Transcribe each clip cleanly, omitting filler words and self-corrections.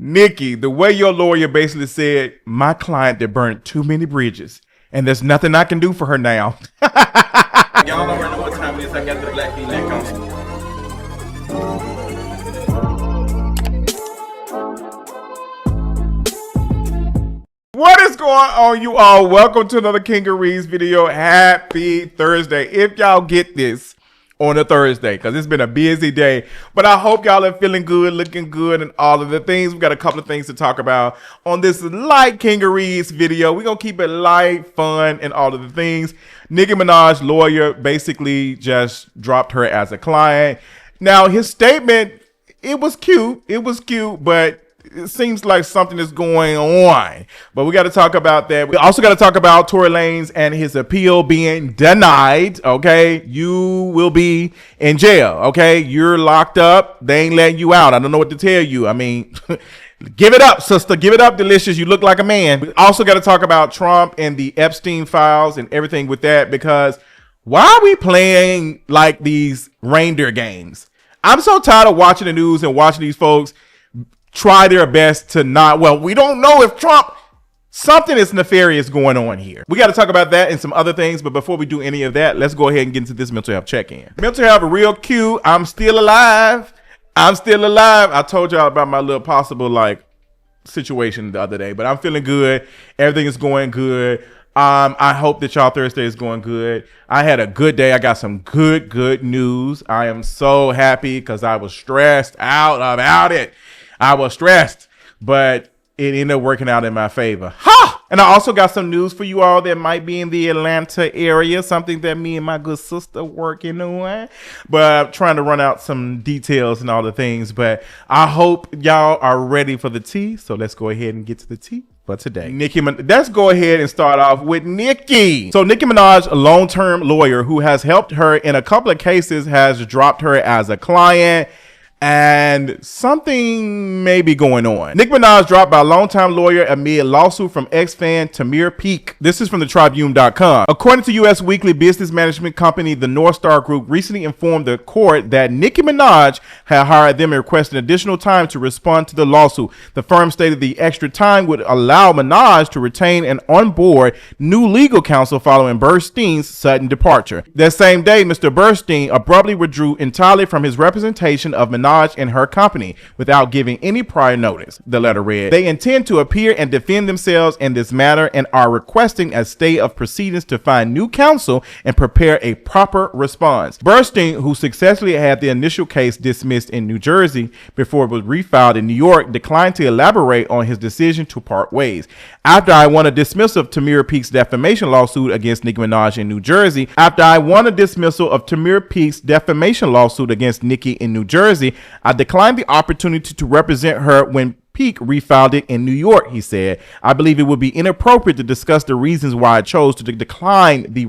Nicki, the way your lawyer basically said, my client that burned too many bridges, and there's nothing I can do for her now. Y'all already know what time it is. I got the black V-neck on. What is going on, you all? Welcome to another King of Reads video. Happy Thursday. If y'all get this on a Thursday, because it's been a busy day, but I hope y'all are feeling good, looking good, and all of the things. We got a couple of things to talk about on this light King of Reads video. We're going to keep it light, fun, and all of the things. Nicki Minaj lawyer basically just dropped her as a client. Now, his statement, it was cute, but it seems like something is going on, but we got to talk about that. We also got to talk about Tory Lanez and his appeal being denied. Okay, you will be in jail. Okay, you're locked up. They ain't letting you out. I don't know what to tell you. I mean, give it up, sister. Give it up, Delicious. You look like a man. We also got to talk about Trump and the Epstein files and everything with that, because why are we playing like these reindeer games? I'm so tired of watching the news and watching these folks try their best to not, well, we don't know if Trump, something is nefarious going on here. We got to talk about that and some other things, but before we do any of that, let's go ahead and get into this mental health check-in. Mental health, real cute. I'm still alive. I told y'all about my little possible like situation the other day, but I'm feeling good. Everything is going good. I hope that y'all Thursday is going good. I had a good day. I got some good news. I am so happy because I was stressed out about it. I was stressed, but it ended up working out in my favor. Ha! And I also got some news for you all that might be in the Atlanta area, something that me and my good sister working on. But I'm trying to run out some details and all the things, but I hope y'all are ready for the tea. So let's go ahead and get to the tea for today. Let's go ahead and start off with Nicki. So Nicki Minaj, a long-term lawyer who has helped her in a couple of cases, has dropped her as a client. And something may be going on. Nicki Minaj dropped by a longtime lawyer amid lawsuit from ex-fan Tamir Peak. This is from the Tribune.com. According to U.S. weekly business management company, the North Star Group recently informed the court that Nicki Minaj had hired them and requested additional time to respond to the lawsuit. The firm stated the extra time would allow Minaj to retain and onboard new legal counsel following Burstein's sudden departure. That same day, Mr. Burstein abruptly withdrew entirely from his representation of Minaj and her company without giving any prior notice. The letter read, they intend to appear and defend themselves in this matter and are requesting a stay of proceedings to find new counsel and prepare a proper response. Burstein, who successfully had the initial case dismissed in New Jersey before it was refiled in New York, declined to elaborate on his decision to part ways. After I won a dismissal of Tamir Peak's defamation lawsuit against Nicki Minaj in New Jersey, I declined the opportunity to represent her when Peak refiled it in New York, he said. I believe it would be inappropriate to discuss the reasons why I chose to decline the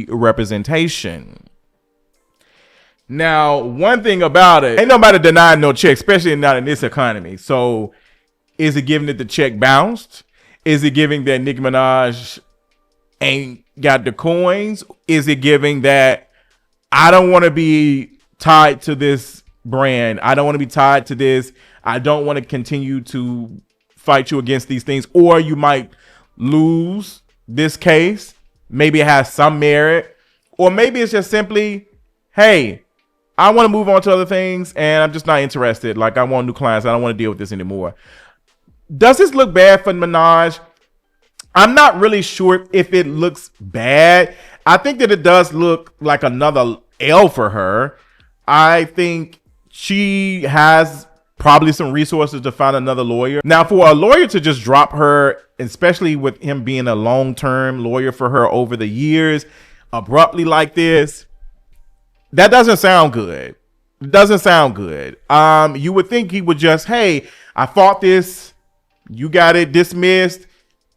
representation. Now, one thing about it, ain't nobody denying no check, especially not in this economy. So is it giving that the check bounced? Is it giving that Nicki Minaj ain't got the coins? Is it giving that I don't want to be tied to this brand? I don't want to be tied to this. I don't want to continue to fight you against these things, or you might lose this case. Maybe it has some merit, or maybe it's just simply, hey, I want to move on to other things and I'm just not interested. Like, I want new clients. I don't want to deal with this anymore. Does this look bad for Minaj? I'm not really sure if it looks bad. I think that it does look like another L for her. I think she has probably some resources to find another lawyer. Now, for a lawyer to just drop her, especially with him being a long-term lawyer for her over the years, abruptly like this, that doesn't sound good. It doesn't sound good. You would think he would just, hey, I fought this. You got it dismissed.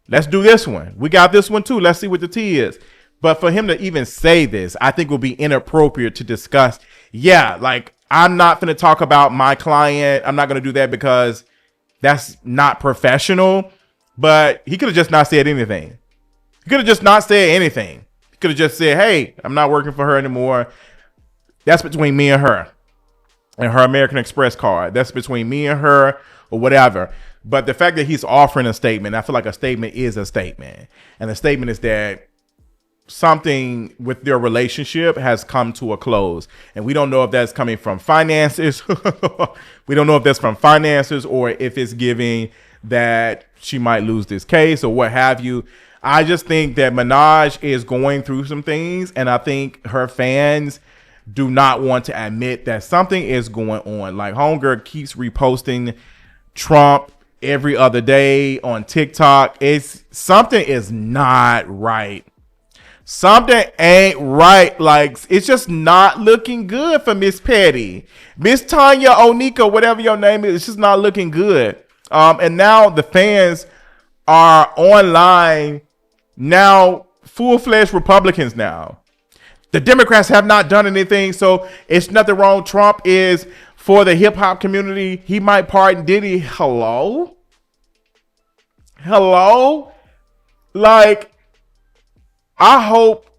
Let's do this one. We got this one too. Let's see what the tea is. But for him to even say this, I think would be inappropriate to discuss. Yeah, like, I'm not going to talk about my client. I'm not going to do that because that's not professional. But he could have just not said anything. He could have just not said anything. He could have just said, hey, I'm not working for her anymore. That's between me and her American Express card. That's between me and her or whatever. But the fact that he's offering a statement, I feel like a statement is a statement. And the statement is that something with their relationship has come to a close. And we don't know if that's coming from finances. We don't know if that's from finances or if it's giving that she might lose this case or what have you. I just think that Minaj is going through some things, and I think her fans do not want to admit that something is going on. Like, homegirl keeps reposting Trump every other day on TikTok. Something is not right. Something ain't right. Like, it's just not looking good for Miss Petty. Miss Tanya Onika, whatever your name is, it's just not looking good. And now the fans are online now, full-fledged Republicans now. The Democrats have not done anything, so it's nothing wrong. Trump is for the hip-hop community. He might pardon Diddy. Hello? Like, I hope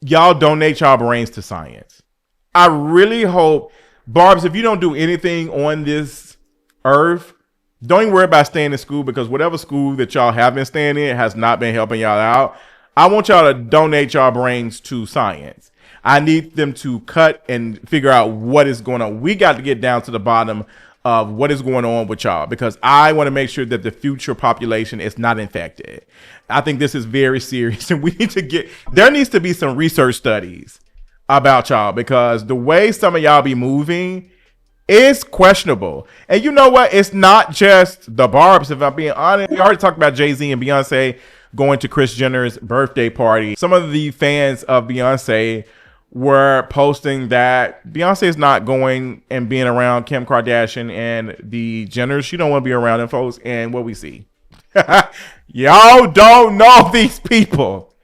y'all donate y'all brains to science. I really hope, Barbs, if you don't do anything on this earth, don't even worry about staying in school, because whatever school that y'all have been staying in has not been helping y'all out. I want y'all to donate y'all brains to science. I need them to cut and figure out what is going on. We got to get down to the bottom of what is going on with y'all, because I want to make sure that the future population is not infected. I think this is very serious, and there needs to be some research studies about y'all, because the way some of y'all be moving is questionable. And you know what? It's not just the Barbs, if I'm being honest. We already talked about Jay-Z and Beyonce going to Kris Jenner's birthday party. Some of the fans of Beyonce were posting that Beyonce is not going and being around Kim Kardashian and the Jenners. She don't want to be around them folks. And what we see, y'all don't know these people.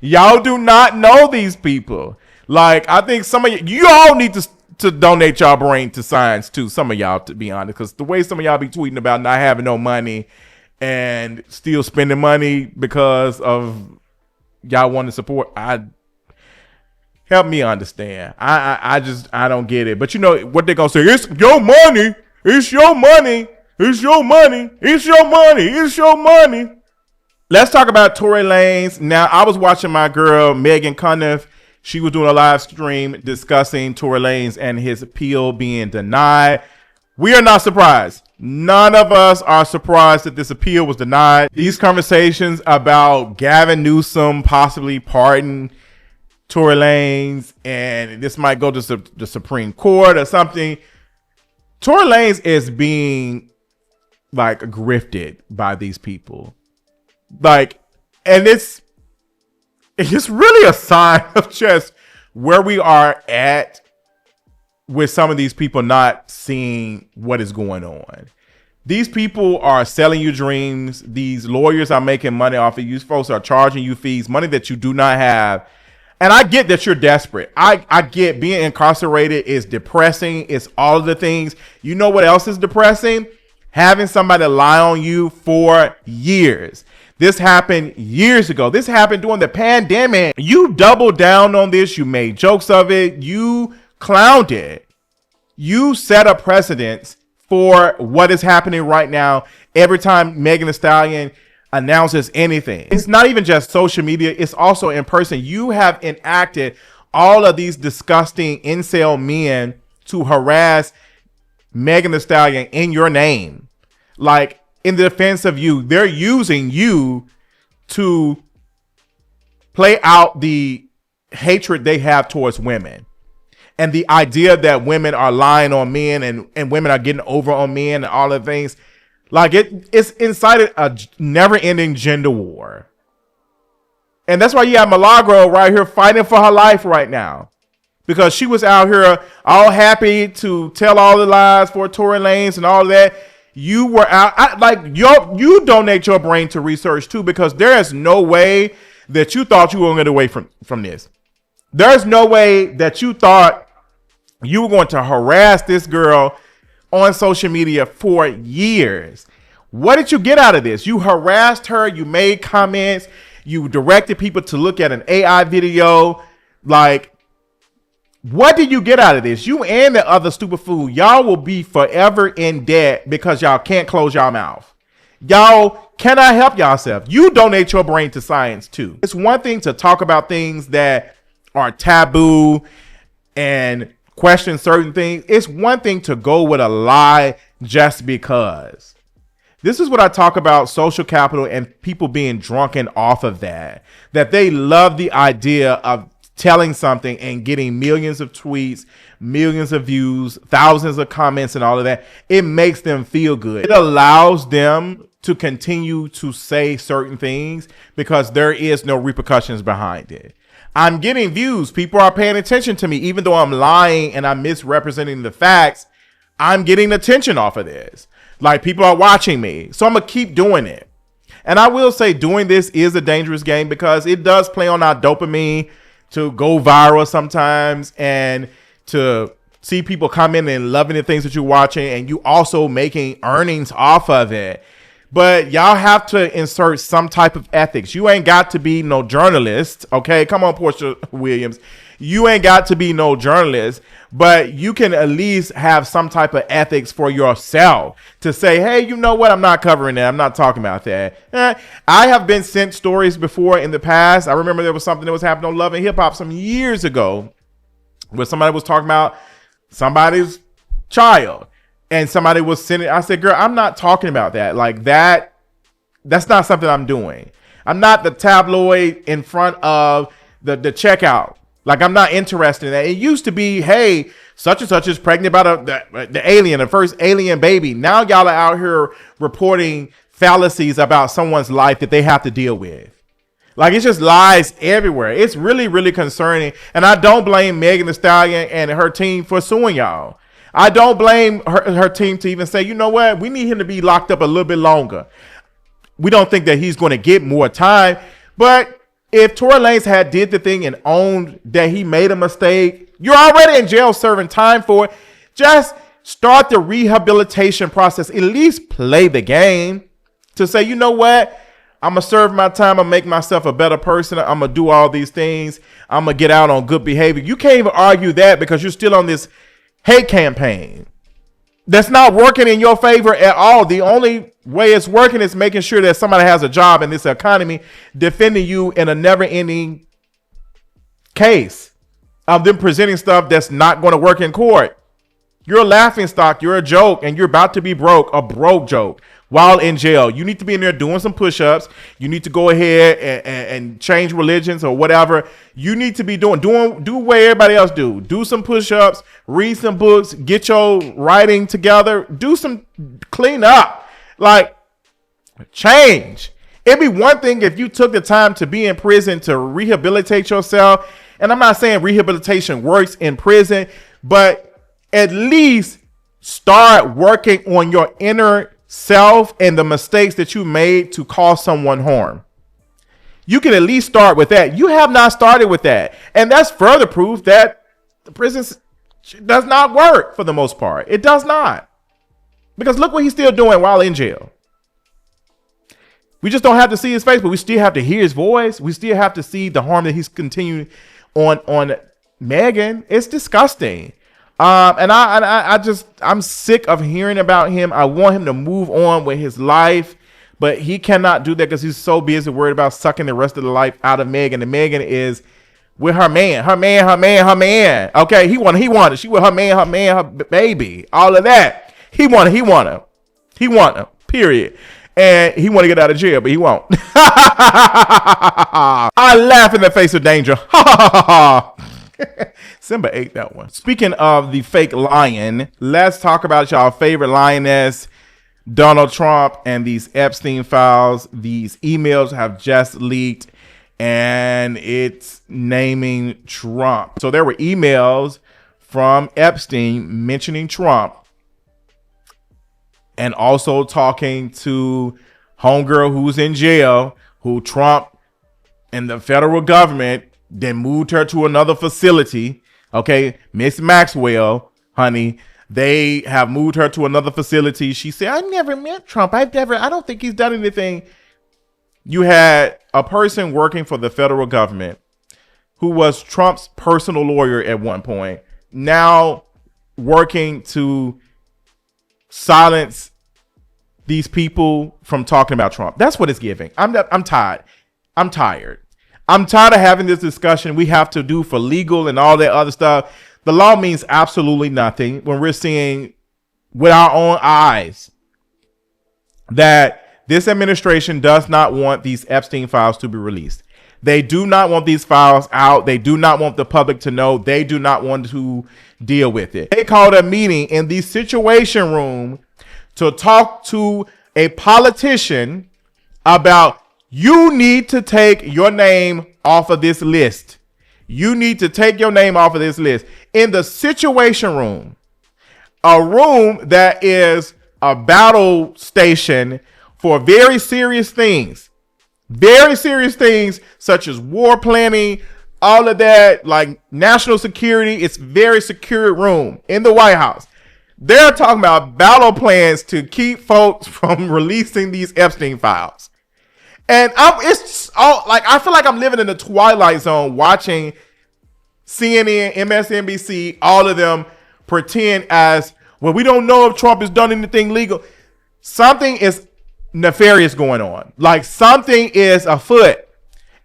Y'all do not know these people. Like, I think some of you all need to donate y'all brain to science too. Some of y'all, to be honest, because the way some of y'all be tweeting about not having no money and still spending money because of y'all want to support, help me understand. I don't get it. But you know what they're gonna say? It's your money. It's your money. It's your money. It's your money. It's your money. Let's talk about Tory Lanez. Now, I was watching my girl Megan Cunniff. She was doing a live stream discussing Tory Lanez and his appeal being denied. We are not surprised. None of us are surprised that this appeal was denied. These conversations about Gavin Newsom possibly pardon Tory Lanez and this might go to the Supreme Court or something. Tory Lanez is being like grifted by these people. Like, and it's really a sign of just where we are at with some of these people not seeing what is going on. These people are selling you dreams. These lawyers are making money off of you. Folks are charging you fees, money that you do not have. And I get that you're desperate. I get being incarcerated is depressing. It's all of the things. You know what else is depressing? Having somebody lie on you for years. This happened years ago. This happened during the pandemic. You doubled down on this. You made jokes of it. You clowned it. You set a precedence for what is happening right now. Every time Megan Thee Stallion announces anything, it's not even just social media. It's also in person. You have enacted all of these disgusting incel men to harass Megan Thee Stallion in your name. Like, in the defense of you, they're using you to play out the hatred they have towards women. And the idea that women are lying on men and women are getting over on men and all the things. Like, it's incited a never-ending gender war. And that's why you have Milagro right here fighting for her life right now. Because she was out here all happy to tell all the lies for Tory Lanez and all of that. You were out, you donate your brain to research too, because there is no way that you thought you were going to get away from this. There's no way that you thought you were going to harass this girl on social media for years. What did you get out of this? You harassed her. You made comments. You directed people to look at an AI video. Like, What did you get out of this? You and the other stupid fool, y'all will be forever in debt because y'all can't close y'all mouth. Y'all cannot help yourself. You donate your brain to science too. It's one thing to talk about things that are taboo and question certain things. It's one thing to go with a lie just because. This is what I talk about, social capital and people being drunken off of that. That they love the idea of telling something and getting millions of tweets, millions of views, thousands of comments and all of that. It makes them feel good. It allows them to continue to say certain things because there is no repercussions behind it. I'm getting views. People are paying attention to me. Even though I'm lying and I'm misrepresenting the facts, I'm getting attention off of this. Like, people are watching me. So I'm going to keep doing it. And I will say doing this is a dangerous game because it does play on our dopamine to go viral sometimes and to see people come in and loving the things that you're watching and you also making earnings off of it. But y'all have to insert some type of ethics. You ain't got to be no journalist, okay? Come on, Portia Williams. You ain't got to be no journalist, but you can at least have some type of ethics for yourself to say, hey, you know what? I'm not covering that. I'm not talking about that. I have been sent stories before in the past. I remember there was something that was happening on Love and Hip Hop some years ago where somebody was talking about somebody's child. And somebody was sending, I said, girl, I'm not talking about that. Like that's not something I'm doing. I'm not the tabloid in front of the checkout. Like, I'm not interested in that. It used to be, hey, such and such is pregnant by the alien, the first alien baby. Now y'all are out here reporting fallacies about someone's life that they have to deal with. Like, it's just lies everywhere. It's really, really concerning. And I don't blame Megan Thee Stallion and her team for suing y'all. I don't blame her team to even say, you know what? We need him to be locked up a little bit longer. We don't think that he's going to get more time. But if Tory Lanez had did the thing and owned that he made a mistake, you're already in jail serving time for it. Just start the rehabilitation process. At least play the game to say, you know what? I'm going to serve my time. I'm going to make myself a better person. I'm going to do all these things. I'm going to get out on good behavior. You can't even argue that because you're still on this hate campaign that's not working in your favor at all. The only way it's working is making sure that somebody has a job in this economy, defending you in a never-ending case of them presenting stuff that's not going to work in court. You're a laughing stock. You're a joke, and you're about to be broke, a broke joke, while in jail. You need to be in there doing some push-ups. You need to go ahead and change religions or whatever. You need to be do what everybody else do. Do some push-ups, read some books, get your writing together, do some clean up. Like, change. It'd be one thing if you took the time to be in prison to rehabilitate yourself. And I'm not saying rehabilitation works in prison, but at least start working on your inner self and the mistakes that you made to cause someone harm. You can at least start with that. You have not started with that. And that's further proof that the prison does not work for the most part. It does not. Because look what he's still doing while in jail. We just don't have to see his face, but we still have to hear his voice. We still have to see the harm that he's continuing on Megan. It's disgusting. And I'm sick of hearing about him. I want him to move on with his life, but he cannot do that because he's so busy worried about sucking the rest of the life out of Megan. And Megan is with her man. Okay, he wanted. She with her man, her baby, all of that. He wanted. Period. And he want to get out of jail, but he won't. I laugh in the face of danger. Simba ate that one. Speaking of the fake lion, let's talk about y'all favorite lioness, Donald Trump, and these Epstein files. These emails have just leaked and it's naming Trump. So there were emails from Epstein mentioning Trump and also talking to homegirl who's in jail, who Trump and the federal government then moved her to another facility. Okay, Miss Maxwell, honey, they have moved her to another facility. She said, I never met Trump. I don't think he's done anything. You had a person working for the federal government who was Trump's personal lawyer at one point, now working to silence these people from talking about Trump. That's what it's giving. I'm tired. I'm tired. I'm tired of having this discussion we have to do for legal and all that other stuff. The law means absolutely nothing when we're seeing with our own eyes that this administration does not want these Epstein files to be released. They do not want these files out. They do not want the public to know. They do not want to deal with it. They called a meeting in the Situation Room to talk to a politician about you need to take your name off of this list. You need to take your name off of this list. In the Situation Room, a room that is a battle station for very serious things such as war planning, all of that, like national security. It's very secure room in the White House. They're talking about battle plans to keep folks from releasing these Epstein files. And it's all like, I feel like I'm living in the Twilight Zone watching CNN, MSNBC, all of them pretend as, well, we don't know if Trump has done anything legal. Something is nefarious going on. Like something is afoot.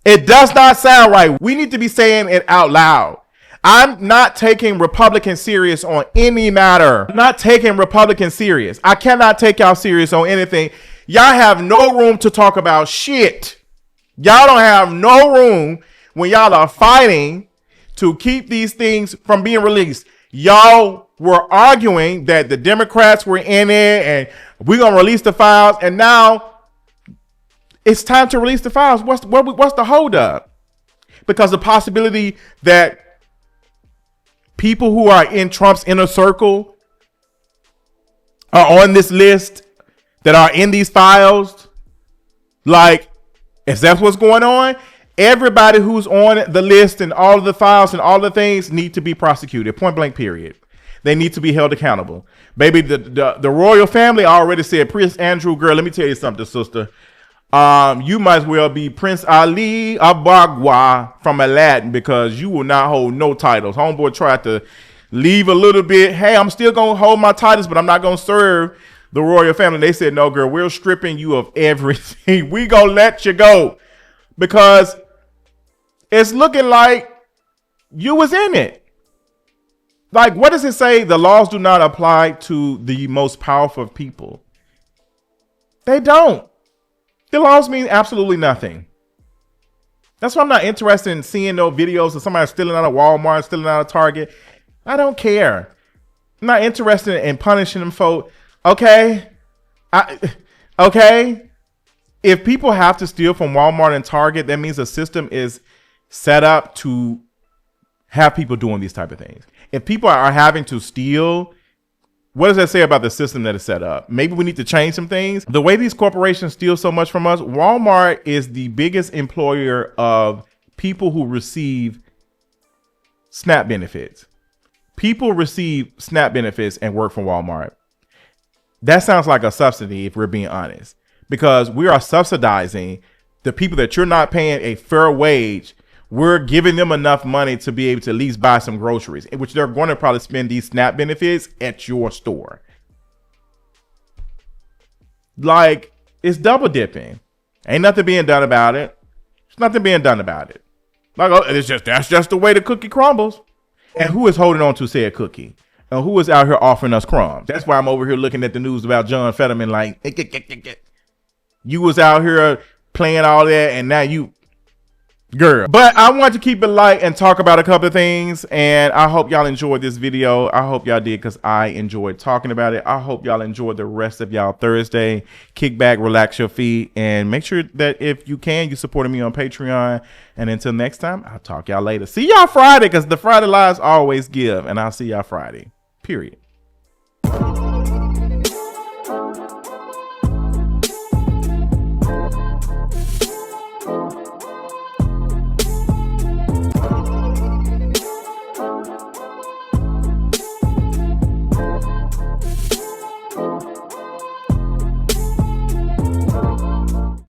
It does not sound right. We need to be saying it out loud. I'm not taking Republicans serious on any matter. I'm not taking Republicans serious. I cannot take y'all serious on anything. Y'all have no room to talk about shit. Y'all don't have no room when y'all are fighting to keep these things from being released. Y'all were arguing that the Democrats were in it and we're going to release the files. And now it's time to release the files. What's the holdup? Because the possibility that people who are in Trump's inner circle are on this list that are in these files. Like, if that's what's going on, everybody who's on the list and all of the files and all the things need to be prosecuted. Point blank, period. They need to be held accountable. Baby, the royal family already said, Prince Andrew, girl, let me tell you something, sister. You might as well be Prince Ali Abagwa from Aladdin because you will not hold no titles. Homeboy tried to leave a little bit. Hey, I'm still going to hold my titles, but I'm not going to serve the royal family. They said, no, girl, we're stripping you of everything. We going to let you go because it's looking like you was in it. Like, what does it say? The laws do not apply to the most powerful people. They don't. The laws mean absolutely nothing. That's why I'm not interested in seeing no videos of somebody stealing out of Walmart, stealing out of Target. I don't care. I'm not interested in punishing them for, okay. Okay. If people have to steal from Walmart and Target, that means the system is set up to have people doing these type of things. If people are having to steal, what does that say about the system that is set up? Maybe we need to change some things. The way these corporations steal so much from us, Walmart is the biggest employer of people who receive SNAP benefits. People receive SNAP benefits and work for Walmart. That sounds like a subsidy if we're being honest, because we are subsidizing the people that you're not paying a fair wage. We're giving them enough money to be able to at least buy some groceries, which they're going to probably spend these SNAP benefits at your store. Like, it's double dipping. Ain't nothing being done about it. There's nothing being done about it. Like, oh, that's just the way the cookie crumbles. And who is holding on to said cookie? And who is out here offering us crumbs? That's why I'm over here looking at the news about John Fetterman. Like, you was out here playing all that, and now you. Girl. But I want to keep it light and talk about a couple of things, and I hope y'all enjoyed this video. I hope y'all did, because I enjoyed talking about it. I hope y'all enjoyed the rest of y'all Thursday. Kick back, relax your feet, and make sure that if you can, you supporting me on Patreon. And until next time, I'll talk y'all later. See y'all Friday, because the Friday lives always give, and I'll see y'all Friday. Period.